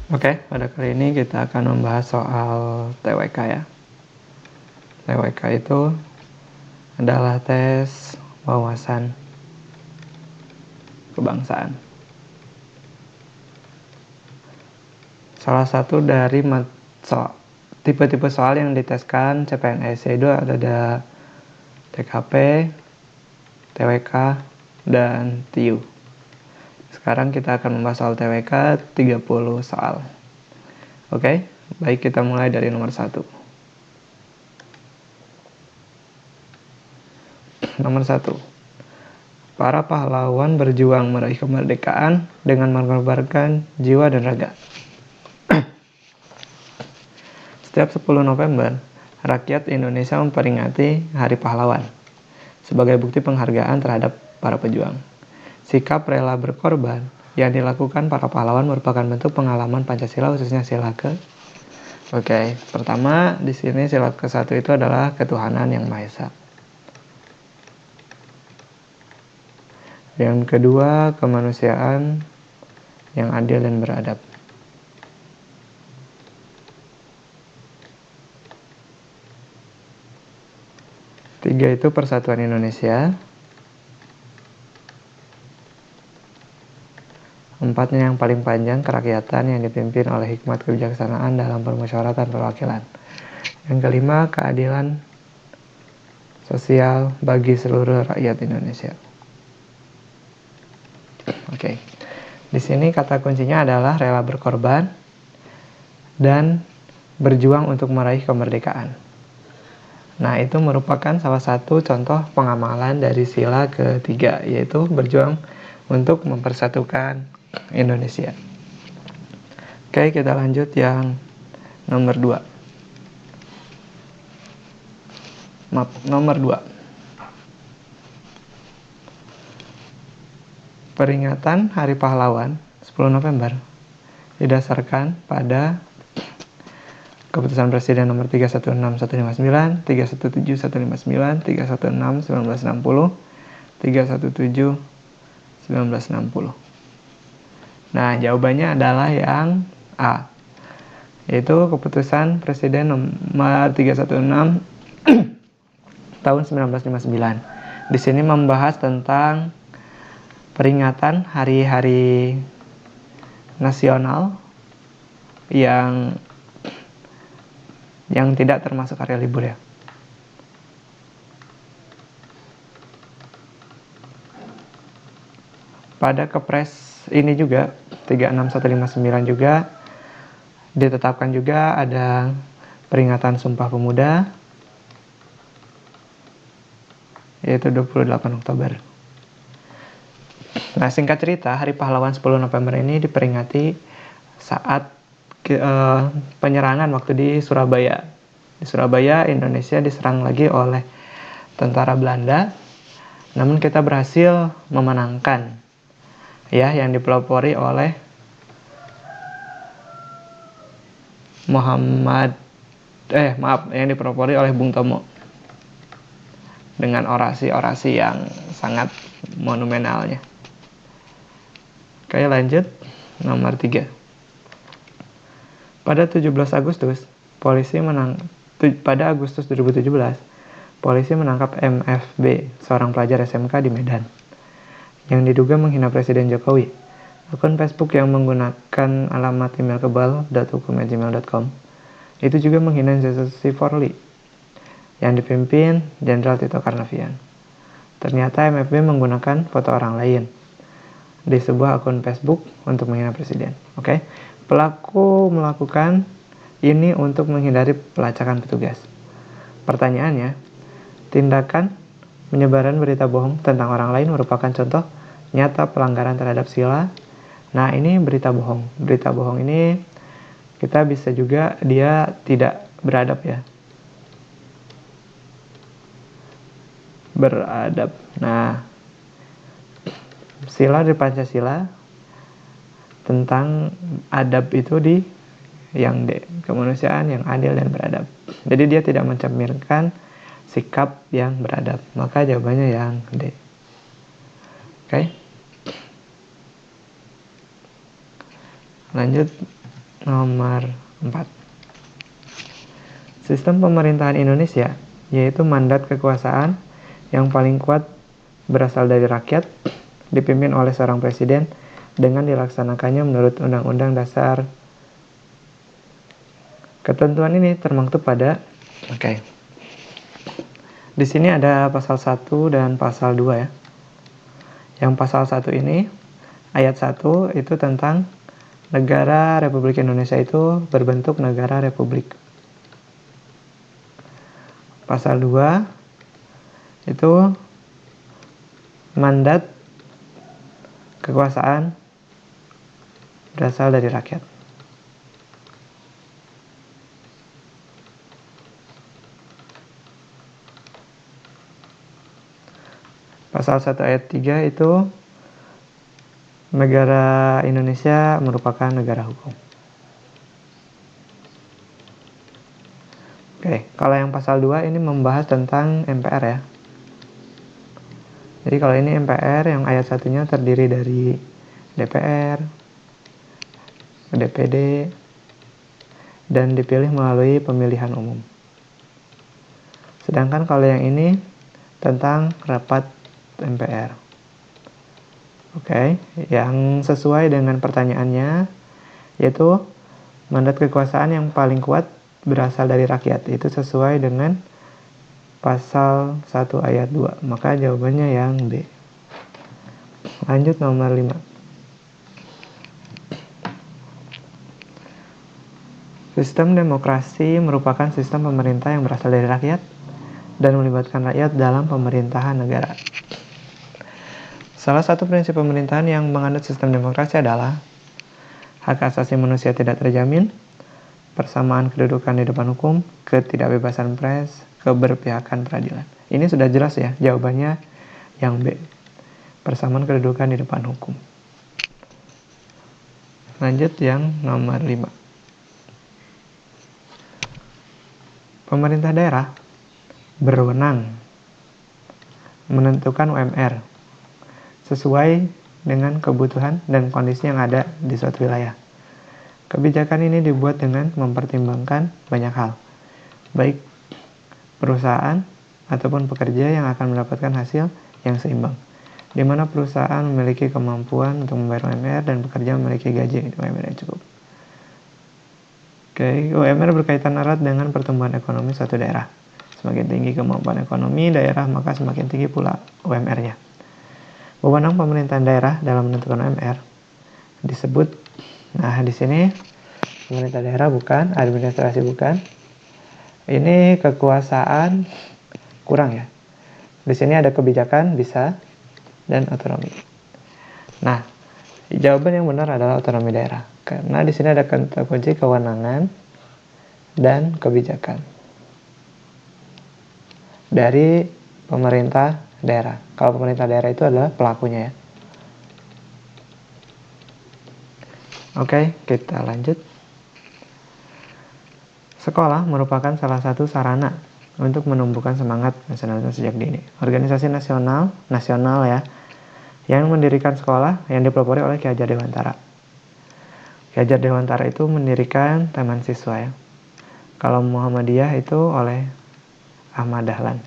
Oke, pada kali ini kita akan membahas soal TWK ya. TWK itu adalah tes wawasan kebangsaan. Salah satu dari tipe-tipe soal yang diteskan CPNS itu ada TKP, TWK, dan TIU. Sekarang kita akan membahas soal TWK 30 soal. Oke, baik, kita mulai dari nomor 1. Nomor 1. Para pahlawan berjuang meraih kemerdekaan dengan mengorbankan jiwa dan raga. Setiap 10 November, rakyat Indonesia memperingati Hari Pahlawan sebagai bukti penghargaan terhadap para pejuang. Sikap rela berkorban yang dilakukan para pahlawan merupakan bentuk pengalaman Pancasila, khususnya sila ke. Oke, pertama di sini sila ke-1 itu adalah ketuhanan yang Maha Esa. Yang kedua, kemanusiaan yang adil dan beradab. Tiga itu persatuan Indonesia. Empatnya yang paling panjang, kerakyatan yang dipimpin oleh hikmat kebijaksanaan dalam permusyawaratan perwakilan. Yang kelima, keadilan sosial bagi seluruh rakyat Indonesia. Oke. Di sini kata kuncinya adalah rela berkorban dan berjuang untuk meraih kemerdekaan. Nah, itu merupakan salah satu contoh pengamalan dari sila ketiga, yaitu berjuang untuk mempersatukan Indonesia. Oke, kita lanjut yang nomor 2. Nomor 2. Peringatan Hari Pahlawan 10 November didasarkan pada Keputusan Presiden nomor 316159, 317159, 316 1960, 317 1960. Nah, jawabannya adalah yang A, yaitu Keputusan Presiden nomor 316 tahun 1959. Di sini membahas tentang peringatan hari-hari nasional yang tidak termasuk hari libur ya. Pada Kepres ini juga 36159 juga ditetapkan juga ada peringatan Sumpah Pemuda, yaitu 28 Oktober. Nah, singkat cerita, Hari Pahlawan 10 November ini diperingati saat penyerangan waktu di Surabaya. Di Surabaya, Indonesia diserang lagi oleh tentara Belanda. Namun kita berhasil memenangkan, ya, yang dipelopori oleh yang dipelopori oleh Bung Tomo dengan orasi-orasi yang sangat monumenalnya. Oke, lanjut nomor 3. Pada 17 Agustus, pada Agustus 2017, polisi menangkap MFB, seorang pelajar SMK di Medan, yang diduga menghina Presiden Jokowi. Akun Facebook yang menggunakan alamat email kebal.hukum@gmail.com itu juga menghina institusi Polri yang dipimpin Jenderal Tito Karnavian. Ternyata MFB menggunakan foto orang lain di sebuah akun Facebook untuk menghina presiden. Oke. Pelaku melakukan ini untuk menghindari pelacakan petugas. Pertanyaannya, tindakan penyebaran berita bohong tentang orang lain merupakan contoh nyata pelanggaran terhadap sila. Nah, ini berita bohong. Berita bohong ini kita bisa juga dia tidak beradab ya. Beradab. Nah, sila di Pancasila tentang adab itu di yang D, kemanusiaan yang adil dan beradab. Jadi dia tidak mencerminkan sikap yang beradab. Maka jawabannya yang D. Oke. Lanjut nomor 4. Sistem pemerintahan Indonesia, yaitu mandat kekuasaan yang paling kuat berasal dari rakyat, dipimpin oleh seorang presiden dengan dilaksanakannya menurut Undang-Undang Dasar. Ketentuan ini termaktub pada di sini ada pasal 1 dan pasal 2 ya. Yang pasal 1 ini ayat 1 itu tentang negara Republik Indonesia itu berbentuk negara republik. Pasal 2 itu mandat kekuasaan berasal dari rakyat. Pasal 1 ayat 3 itu negara Indonesia merupakan negara hukum. Kalau yang pasal 2 ini membahas tentang MPR ya. Jadi kalau ini MPR yang ayat 1-nya terdiri dari DPR, DPD, dan dipilih melalui pemilihan umum. Sedangkan kalau yang ini tentang rapat MPR. Yang sesuai dengan pertanyaannya yaitu mandat kekuasaan yang paling kuat berasal dari rakyat. Itu sesuai dengan pasal 1 ayat 2. Maka jawabannya yang B. Lanjut nomor 5. Sistem demokrasi merupakan sistem pemerintah yang berasal dari rakyat dan melibatkan rakyat dalam pemerintahan negara. Salah satu prinsip pemerintahan yang menganut sistem demokrasi adalah hak asasi manusia tidak terjamin, persamaan kedudukan di depan hukum, ketidakbebasan pers, keberpihakan peradilan. Ini sudah jelas ya, jawabannya yang B. Persamaan kedudukan di depan hukum. Lanjut yang nomor 5. Pemerintah daerah berwenang menentukan UMR sesuai dengan kebutuhan dan kondisi yang ada di suatu wilayah. Kebijakan ini dibuat dengan mempertimbangkan banyak hal, baik perusahaan ataupun pekerja yang akan mendapatkan hasil yang seimbang, di mana perusahaan memiliki kemampuan untuk membayar UMR dan pekerja memiliki gaji UMR yang cukup. UMR berkaitan erat dengan pertumbuhan ekonomi suatu daerah. Semakin tinggi kemampuan ekonomi daerah, maka semakin tinggi pula UMR-nya. Wewenang pemerintahan daerah dalam menentukan UMR disebut, di sini pemerintah daerah bukan, administrasi bukan. Ini kekuasaan kurang ya. Di sini ada kebijakan bisa dan otonomi. Jawaban yang benar adalah otonomi daerah, karena di sini ada kata kunci kewenangan dan kebijakan dari pemerintah daerah. Kalau pemerintah daerah itu adalah pelakunya ya. Kita lanjut. Sekolah merupakan salah satu sarana untuk menumbuhkan semangat nasionalisme sejak dini. Organisasi nasional ya, yang mendirikan sekolah yang dipelopori oleh Ki Hajar Dewantara. Ki Hajar Dewantara itu mendirikan Taman Siswa ya. Kalau Muhammadiyah itu oleh Ahmad Dahlan.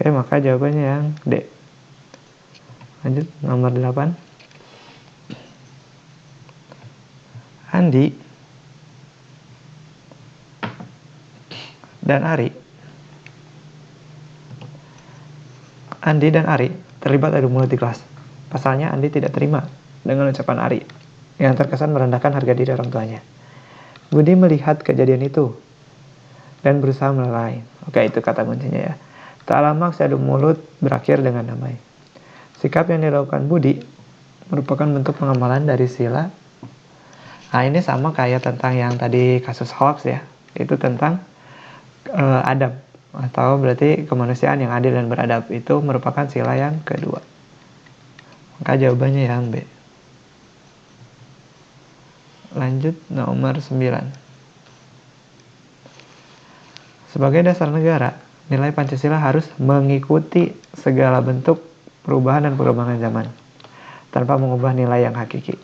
Maka jawabannya yang D. Lanjut nomor 8. Andi dan Ari terlibat adu mulut di kelas. Pasalnya Andi tidak terima dengan ucapan Ari yang terkesan merendahkan harga diri orang tuanya. Budi melihat kejadian itu dan berusaha melerai. Itu kata kuncinya ya. Tak lama aksi adu mulut berakhir dengan damai. Sikap yang dilakukan Budi merupakan bentuk pengamalan dari sila. Ini sama kayak tentang yang tadi kasus hoax ya. Itu tentang adab, atau berarti kemanusiaan yang adil dan beradab. Itu merupakan sila yang kedua. Maka jawabannya yang B. Lanjut nomor 9. Sebagai dasar negara, nilai Pancasila harus mengikuti segala bentuk perubahan dan perkembangan zaman. tanpa mengubah nilai yang hakiki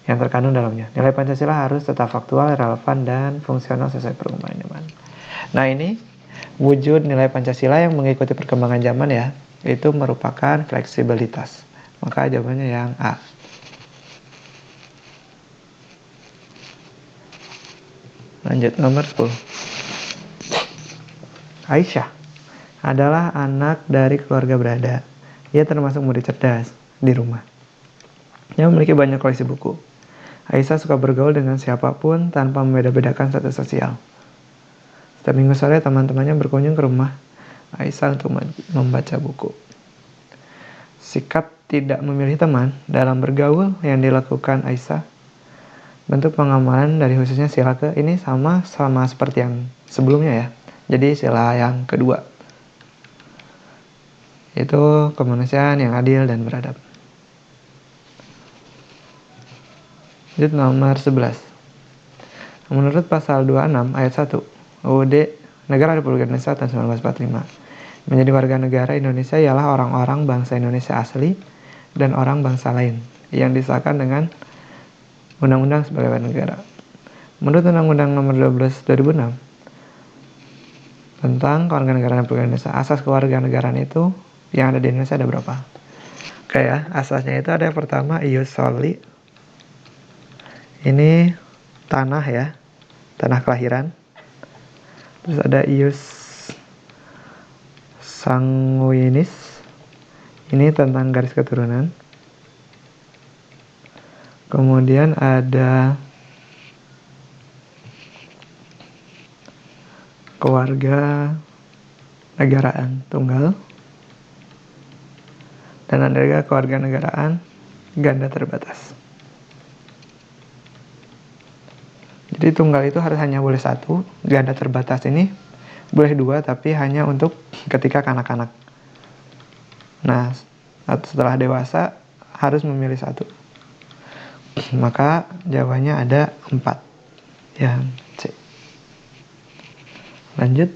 yang terkandung dalamnya. Nilai Pancasila harus tetap faktual, relevan, dan fungsional sesuai perkembangan zaman. Nah, ini wujud nilai Pancasila yang mengikuti perkembangan zaman ya, itu merupakan fleksibilitas. Maka jawabannya yang A. Lanjut, nomor 10. Aisyah adalah anak dari keluarga berada. Ia termasuk murid cerdas di rumah yang memiliki banyak koleksi buku. Aisyah suka bergaul dengan siapapun tanpa membeda-bedakan status sosial. Setiap minggu sore teman-temannya berkunjung ke rumah Aisyah untuk membaca buku. Sikap tidak memilih teman dalam bergaul yang dilakukan Aisyah. Bentuk pengamalan dari khususnya sila ke ini sama seperti yang sebelumnya ya. Jadi sila yang kedua, itu kemanusiaan yang adil dan beradab. Lanjut, nomor 11. Menurut pasal 26 ayat 1 UUD Negara Republik Indonesia tahun 1945, menjadi warga negara Indonesia ialah orang-orang bangsa Indonesia asli dan orang bangsa lain yang disahkan dengan undang-undang sebagai warga negara. Menurut Undang-Undang Nomor 12 2006 tentang Kewarganegaraan Republik Indonesia, asas kewarganegaraan itu yang ada di Indonesia ada berapa? Oke ya, asasnya itu ada yang pertama ius soli. Ini tanah ya, tanah kelahiran. Terus ada ius sanguinis. Ini tentang garis keturunan. Kemudian ada keluarga negaraan tunggal. Dan ada juga keluarga negaraan ganda terbatas. Jadi tunggal itu harus hanya boleh satu, ganda terbatas ini boleh dua, tapi hanya untuk ketika kanak-kanak. Nah, setelah dewasa harus memilih satu. Maka jawabannya ada 4. Yang C. Lanjut,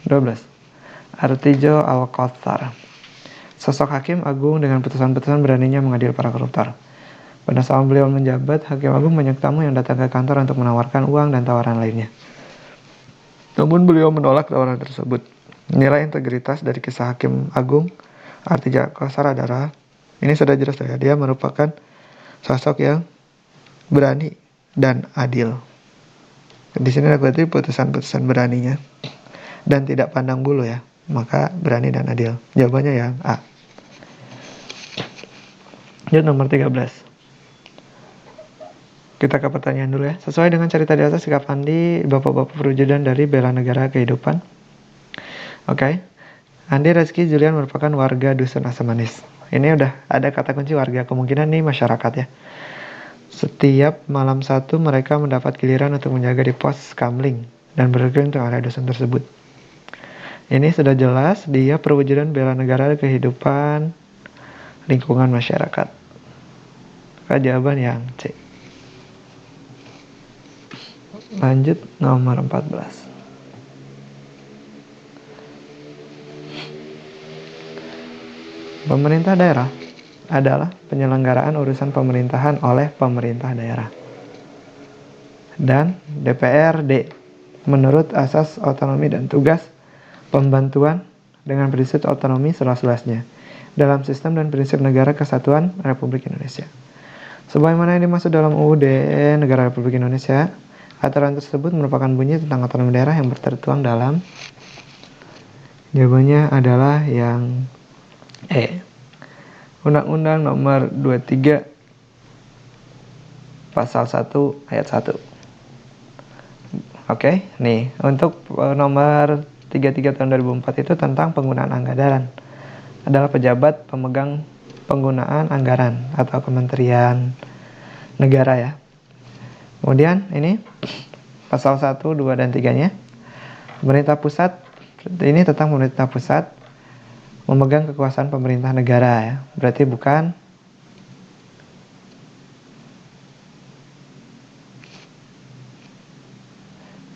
12. Artijo Alkothar, sosok hakim agung dengan putusan-putusan beraninya mengadil para koruptor. Pada saat beliau menjabat, hakim agung banyak tamu yang datang ke kantor untuk menawarkan uang dan tawaran lainnya. Namun beliau menolak tawaran tersebut. Nilai integritas dari kisah hakim agung Artijo Alkothar adalah, ini sudah jelas ya, dia merupakan sosok yang berani dan adil. Di sini berarti putusan-putusan beraninya dan tidak pandang bulu ya, maka berani dan adil. Jawabannya yang A. Lanjut, nomor 13. Kita ke pertanyaan dulu ya. Sesuai dengan cerita di atas, sikap Andi bapak-bapak perwujudan dari bela negara kehidupan. Oke. Andi Rezeki Julian merupakan warga dusun Asam Manis. Ini udah ada kata kunci warga, kemungkinan nih masyarakat ya. Setiap malam satu mereka mendapat giliran untuk menjaga di pos kamling dan berkeliling untuk area dusun tersebut. Ini sudah jelas dia perwujudan bela negara kehidupan lingkungan masyarakat. Maka jawaban yang C. Lanjut, nomor 14. Pemerintah daerah adalah penyelenggaraan urusan pemerintahan oleh pemerintah daerah. Dan DPRD menurut asas otonomi dan tugas pembantuan dengan prinsip otonomi seluas-luasnya dalam sistem dan prinsip negara kesatuan Republik Indonesia. Sebagaimana yang dimaksud dalam UUD Negara Republik Indonesia, aturan tersebut merupakan bunyi tentang otonomi daerah yang tertuang dalam. Jawabannya adalah yang E. Undang-Undang Nomor 23 Pasal 1 Ayat 1. Oke, nih untuk nomor 33 tahun 2004 itu tentang penggunaan anggaran. Adalah pejabat pemegang penggunaan anggaran atau kementerian negara ya. Kemudian ini pasal 1, 2, dan 3-nya. Pemerintah pusat, ini tentang pemerintah pusat memegang kekuasaan pemerintah negara ya. Berarti bukan.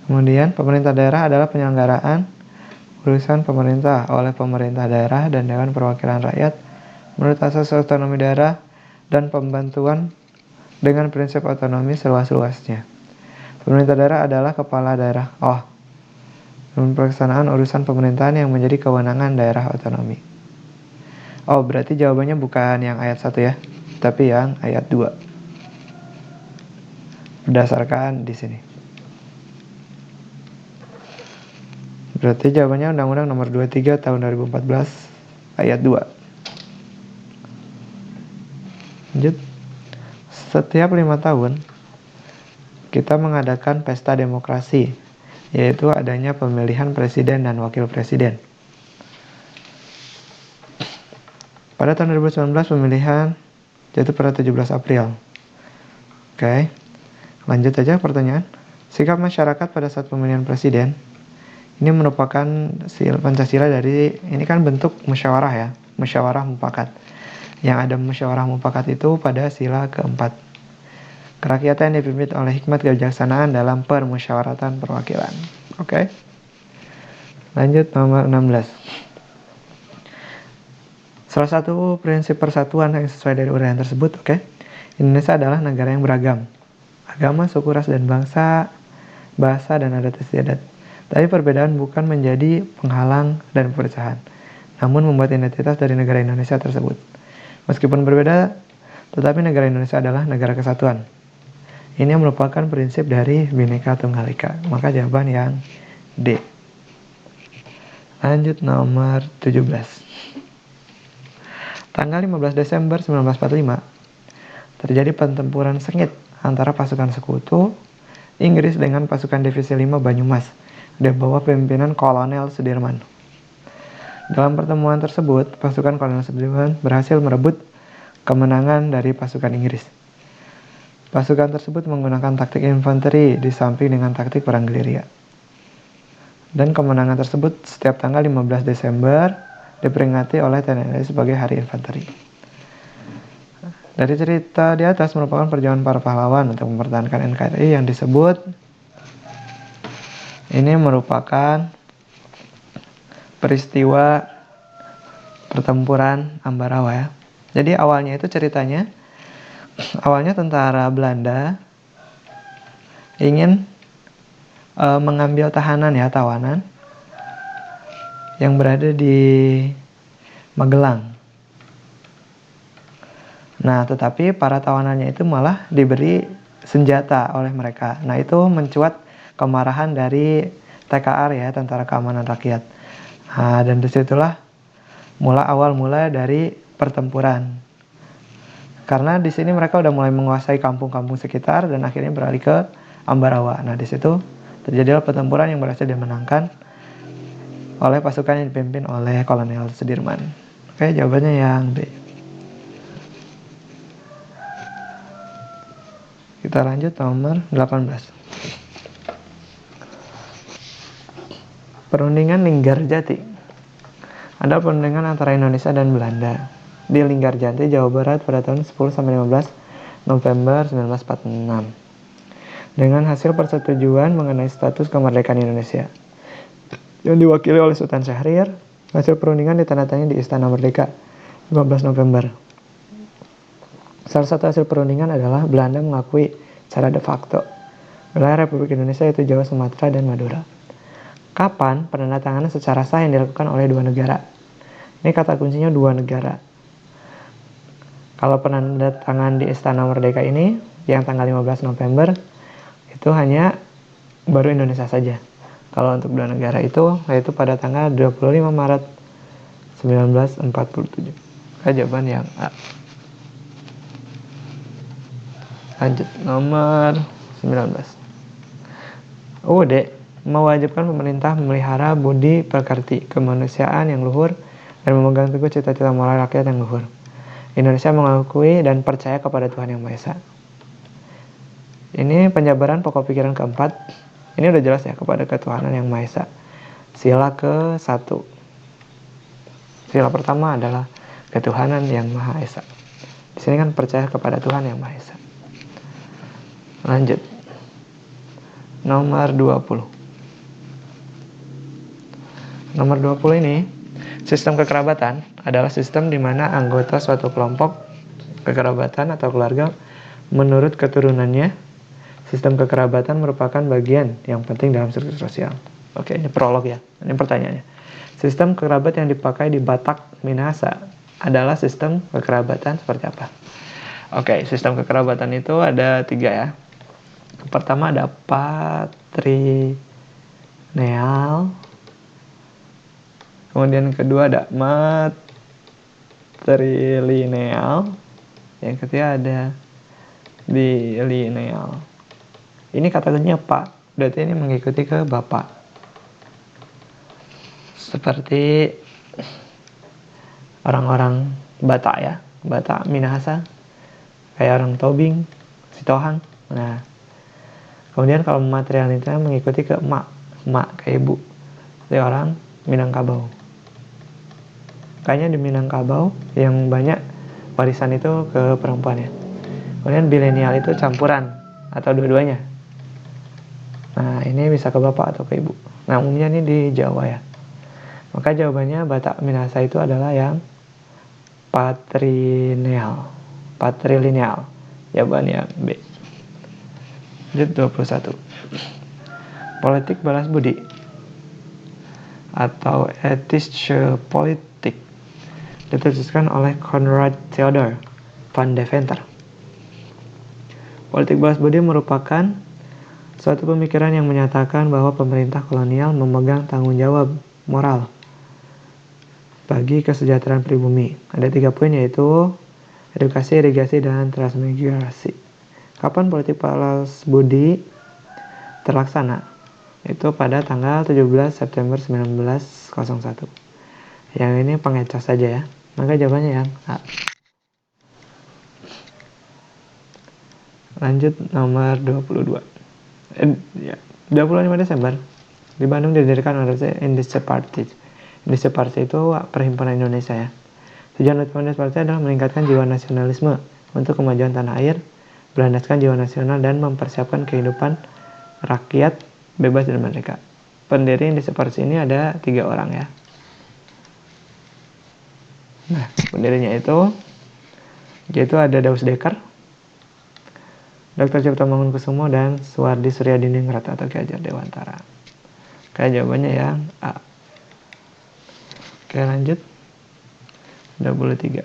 Kemudian pemerintah daerah adalah penyelenggaraan urusan pemerintah oleh pemerintah daerah dan Dewan Perwakilan Rakyat menurut asas otonomi daerah dan pembantuan dengan prinsip otonomi seluas-luasnya. Pemerintah daerah adalah kepala daerah. Pelaksanaan urusan pemerintahan yang menjadi kewenangan daerah otonomi. Berarti jawabannya bukan yang ayat 1 ya, tapi yang ayat 2. Berdasarkan di sini. Berarti jawabannya Undang-Undang Nomor 23 Tahun 2014 ayat 2. Lanjut. Setiap 5 tahun kita mengadakan pesta demokrasi, yaitu adanya pemilihan presiden dan wakil presiden. Pada tahun 2019 pemilihan jatuh pada 17 April. Oke. Lanjut aja pertanyaan. Sikap masyarakat pada saat pemilihan presiden ini merupakan Pancasila dari, ini kan bentuk musyawarah ya, musyawarah mufakat. Yang ada musyawarah mufakat itu pada sila keempat. Kerakyatan dipimpin oleh hikmat kebijaksanaan dalam permusyawaratan perwakilan. Oke. Lanjut nomor 16. Salah satu prinsip persatuan yang sesuai dari uraian tersebut, Indonesia adalah negara yang beragam. Agama, suku, ras, dan bangsa, bahasa, dan adat istiadat. Tapi perbedaan bukan menjadi penghalang dan perpecahan, namun membuat identitas dari negara Indonesia tersebut. Meskipun berbeda, tetapi negara Indonesia adalah negara kesatuan. Ini merupakan prinsip dari Bhinneka Tunggal Ika. Maka jawaban yang D. Lanjut nomor 17. Tanggal 15 Desember 1945 terjadi pertempuran sengit antara pasukan sekutu Inggris dengan pasukan Divisi 5 Banyumas di bawah pimpinan Kolonel Sudirman. Dalam pertemuan tersebut, pasukan Kolonel Sudirman berhasil merebut kemenangan dari pasukan Inggris. Pasukan tersebut menggunakan taktik infanteri di samping dengan taktik perang gerilya. Dan kemenangan tersebut setiap tanggal 15 Desember diperingati oleh TNI sebagai Hari Infanteri. Dari cerita di atas merupakan perjuangan para pahlawan untuk mempertahankan NKRI yang disebut ini merupakan peristiwa pertempuran Ambarawa ya. Jadi awalnya itu ceritanya, tentara Belanda ingin mengambil tahanan ya, tawanan yang berada di Magelang. Nah, tetapi para tawanannya itu malah diberi senjata oleh mereka. Nah, itu mencuat kemarahan dari TKR ya, Tentara Keamanan Rakyat. Nah, dan disitulah awal mula dari pertempuran. Karena di sini mereka udah mulai menguasai kampung-kampung sekitar dan akhirnya beralih ke Ambarawa. Nah, di situ terjadilah pertempuran yang berhasil dimenangkan oleh pasukan yang dipimpin oleh Kolonel Sudirman. Oke, jawabannya yang B. Kita lanjut nomor 18. Perundingan Linggarjati adalah perundingan antara Indonesia dan Belanda di Linggarjati, Jawa Barat pada tahun 10-15 November 1946 dengan hasil persetujuan mengenai status kemerdekaan Indonesia yang diwakili oleh Sultan Syahrir. Hasil perundingan ditandatangani di Istana Merdeka 15 November. Salah satu hasil perundingan adalah Belanda mengakui secara de facto wilayah Republik Indonesia, yaitu Jawa, Sumatera, dan Madura. Kapan penandatanganan secara sah yang dilakukan oleh dua negara? Ini kata kuncinya dua negara. Kalau penandatangan di Istana Merdeka ini yang tanggal 15 November itu hanya baru Indonesia saja. Kalau untuk dua negara itu yaitu pada tanggal 25 Maret 1947. Jawaban yang A. Lanjut nomor 19. UUD mewajibkan pemerintah memelihara budi pekerti, kemanusiaan yang luhur, dan memegang teguh cita-cita moral rakyat yang luhur. Indonesia mengakui dan percaya kepada Tuhan Yang Maha Esa. Ini penjabaran pokok pikiran keempat. Ini udah jelas ya, kepada ketuhanan Yang Maha Esa. Sila ke-1. Sila pertama adalah ketuhanan Yang Maha Esa. Di sini kan percaya kepada Tuhan Yang Maha Esa. Lanjut. Nomor 20. Nomor 20 ini, sistem kekerabatan adalah sistem di mana anggota suatu kelompok kekerabatan atau keluarga menurut keturunannya. Sistem kekerabatan merupakan bagian yang penting dalam struktur sosial. Oke, ini prolog ya. Ini pertanyaannya. Sistem kekerabatan yang dipakai di Batak Minahasa adalah sistem kekerabatan seperti apa? Oke, sistem kekerabatan itu ada 3 ya. Pertama ada patrilineal. Kemudian kedua ada matrilineal. Yang ketiga ada bilineal. Ini katanya Pak, berarti ini mengikuti ke Bapak. Seperti orang-orang Batak ya, Batak Minahasa, kayak orang Tobing, Sitohang. Nah, kemudian kalau matrilineal mengikuti ke emak kayak ibu. Jadi orang Minangkabau. Kayaknya di Minangkabau yang banyak warisan itu ke perempuan ya. Kemudian bilenial itu campuran atau dua-duanya. Nah, ini bisa ke bapak atau ke ibu. Nah, umumnya ini di Jawa ya. Maka jawabannya Batak Minahasa itu adalah yang patrilineal. Jawabannya B. Lanjut 21. Politik balas budi atau ethische Politik diterjemahkan oleh Konrad Theodor van Deventer. Politik balas budi merupakan suatu pemikiran yang menyatakan bahwa pemerintah kolonial memegang tanggung jawab moral bagi kesejahteraan pribumi. Ada 3 poin yaitu edukasi, irigasi, dan transmigrasi. Kapan politik balas budi terlaksana? Itu pada tanggal 17 September 1901. Yang ini pengecas saja ya. Maka jawabannya yang A. Lanjut nomor 22. 25 Desember di Bandung didirikan organisasi Indonesia Party. Indonesia Party itu perhimpunan Indonesia ya. Tujuan utama Indonesia Party adalah meningkatkan jiwa nasionalisme untuk kemajuan tanah air, berlandaskan jiwa nasional dan mempersiapkan kehidupan rakyat bebas dan merdeka. Pendiri Indonesia Party ini ada 3 orang ya. Nah, pendirinya itu yaitu ada Daus Dekker, Dr. Cipto Mangunkusumo, dan Suwardi Suryadiningrat atau Ki Hajar Dewantara. Oke, jawabannya yang A. Oke, lanjut 23.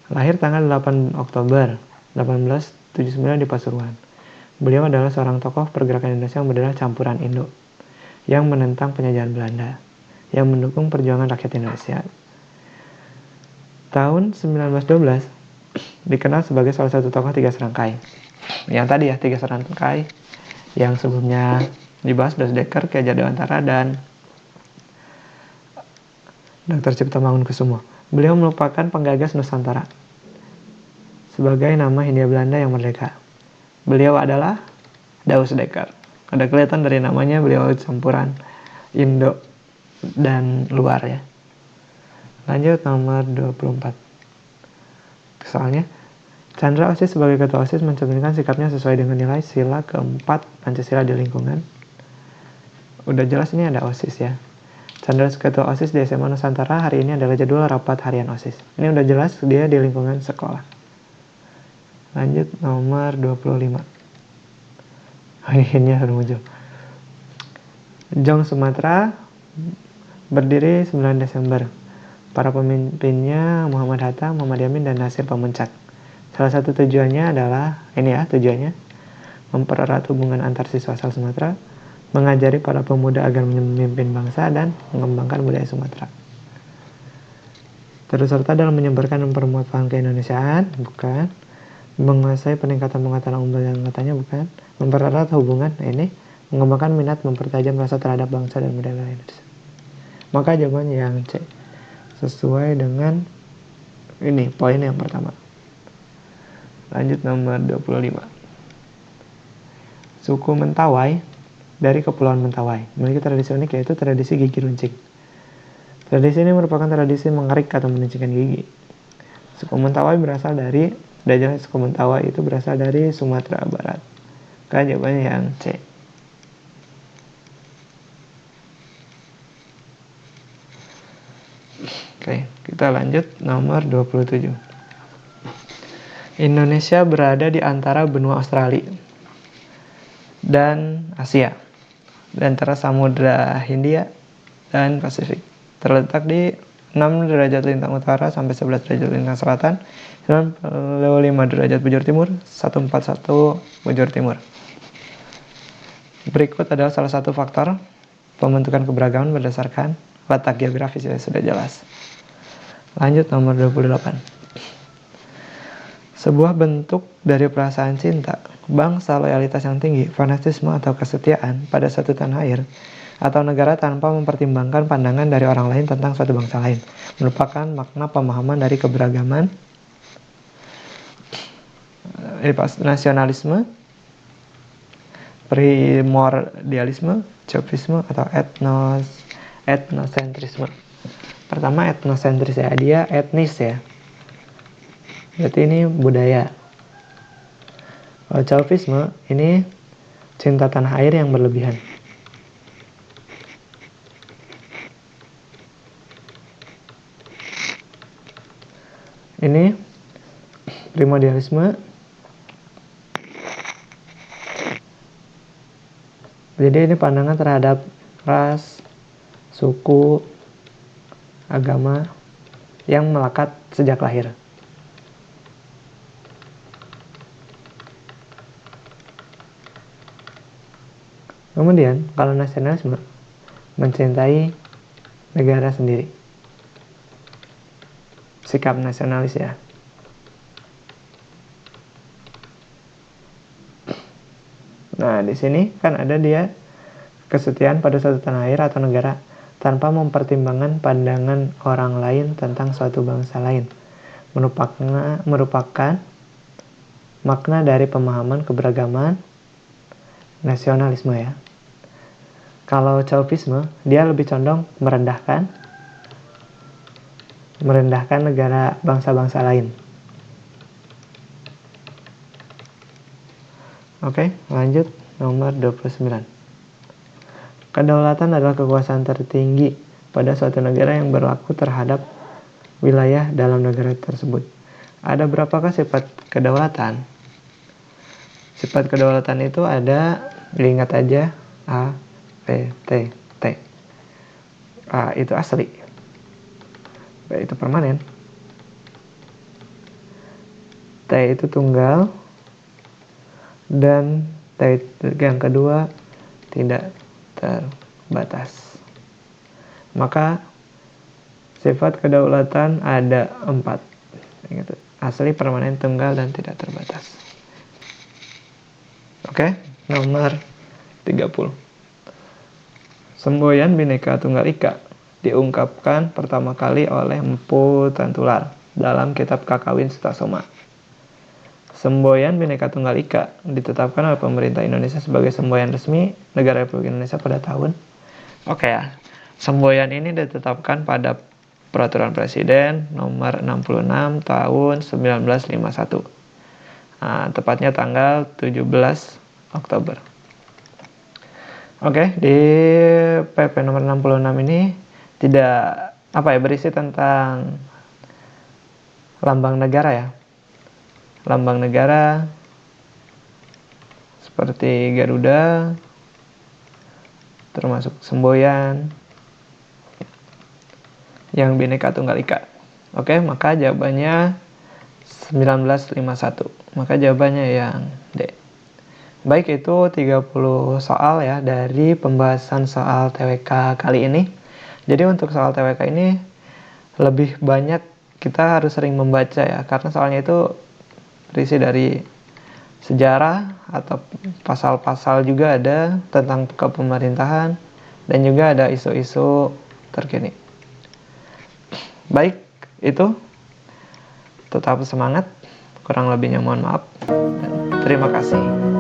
Lahir tanggal 8 Oktober 1879 di Pasuruan. Beliau adalah seorang tokoh pergerakan Indonesia yang berdarah campuran Indo, yang menentang penjajahan Belanda, yang mendukung perjuangan rakyat Indonesia. Tahun 1912 dikenal sebagai salah satu tokoh 3 serangkai. Yang tadi ya, 3 serangkai yang sebelumnya dibahas, Daus Dekker, Ki Hajar Dewantara, dan Dr. Cipto Mangunkusumo. Beliau merupakan penggagas Nusantara sebagai nama Hindia Belanda yang merdeka. Beliau adalah Daus Dekker. Ada kelihatan dari namanya beliau campuran Indo dan luar ya. Lanjut nomor 24. Soalnya Chandra OSIS sebagai ketua OSIS mencerminkan sikapnya sesuai dengan nilai sila keempat Pancasila di lingkungan. Udah jelas ini ada OSIS ya. Chandra ketua OSIS di SMA Nusantara hari ini adalah jadwal rapat harian OSIS. Ini udah jelas dia di lingkungan sekolah. Lanjut nomor 25. Ini harus muncul. Jong Sumatera berdiri 9 Desember. Para pemimpinnya Muhammad Hatta, Muhammad Yamin, dan Nasir Pamuncak. Salah satu tujuannya adalah, ini ya tujuannya, mempererat hubungan antar siswa asal Sumatera, mengajari para pemuda agar memimpin bangsa, dan mengembangkan budaya Sumatera. Terus serta dalam menyebarkan dan mempermuat paham keindonesiaan, bukan. Menguasai peningkatan pengetahuan umum yang katanya, bukan. Mempererat hubungan, ini. Mengembangkan minat, mempertajam rasa terhadap bangsa dan budaya Indonesia. Maka jawabannya yang C. Sesuai dengan ini poin yang pertama. Lanjut nomor 25. Suku Mentawai dari Kepulauan Mentawai memiliki tradisi unik yaitu tradisi gigi runcing. Tradisi ini merupakan tradisi mengerik atau meruncingkan gigi. Suku Mentawai berasal dari, suku Mentawai itu berasal dari Sumatera Barat. Kan jawabannya yang C. Oke, Oke, kita lanjut nomor 27. Indonesia berada di antara benua Australia dan Asia, di antara Samudra Hindia dan Pasifik. Terletak di 6 derajat lintang utara sampai 11 derajat lintang selatan, 95 derajat bujur timur, 141 bujur timur. Berikut adalah salah satu faktor pembentukan keberagaman berdasarkan letak geografis, ya sudah jelas. Lanjut nomor 28. Sebuah bentuk dari perasaan cinta, bangsa, loyalitas yang tinggi, fanatisme atau kesetiaan pada satu tanah air atau negara tanpa mempertimbangkan pandangan dari orang lain tentang suatu bangsa lain, merupakan makna pemahaman dari keberagaman, nasionalisme, primordialisme, chauvinisme atau etnosentrisme. Pertama, etnosentris, ya, dia etnis, ya. Berarti ini budaya. Kalau chauvinisme ini cinta tanah air yang berlebihan. Ini primordialisme. Jadi ini pandangan terhadap ras, suku, agama yang melekat sejak lahir. Kemudian, kalau nasionalisme mencintai negara sendiri. Sikap nasionalis, ya. Nah, di sini kan ada dia kesetiaan pada suatu tanah air atau negara tanpa mempertimbangkan pandangan orang lain tentang suatu bangsa lain. Merupakan makna dari pemahaman keberagaman nasionalisme, ya. Kalau chauvinisme, dia lebih condong merendahkan negara bangsa-bangsa lain. Oke, lanjut nomor 29. Kedaulatan adalah kekuasaan tertinggi pada suatu negara yang berlaku terhadap wilayah dalam negara tersebut. Ada berapakah sifat kedaulatan? Sifat kedaulatan itu ada, diingat aja, A, B, T, T. A itu asli, B itu permanen, T itu tunggal, dan T yang kedua tidak terbatas. Maka sifat kedaulatan ada 4, asli, permanen, tunggal, dan tidak terbatas. Oke, nomor 30. Semboyan Bhinneka Tunggal Ika diungkapkan pertama kali oleh Mpu Tantular dalam kitab Kakawin Sutasoma. Semboyan Bhinneka Tunggal Ika ditetapkan oleh pemerintah Indonesia sebagai semboyan resmi negara Republik Indonesia pada tahun. Semboyan ini ditetapkan pada Peraturan Presiden nomor 66 tahun 1951. Tepatnya tanggal 17 Oktober. Di PP nomor 66 ini tidak berisi tentang lambang negara, ya. Lambang negara seperti Garuda, termasuk semboyan yang Bhinneka Tunggal Ika. Maka jawabannya 1951. Maka jawabannya yang D. Baik, itu 30 soal, ya, dari pembahasan soal TWK kali ini. Jadi untuk soal TWK ini lebih banyak kita harus sering membaca, ya, karena soalnya itu berisi dari sejarah atau pasal-pasal juga ada tentang kepemerintahan dan juga ada isu-isu terkini. Baik, itu. Tetap semangat. Kurang lebihnya mohon maaf. Dan terima kasih.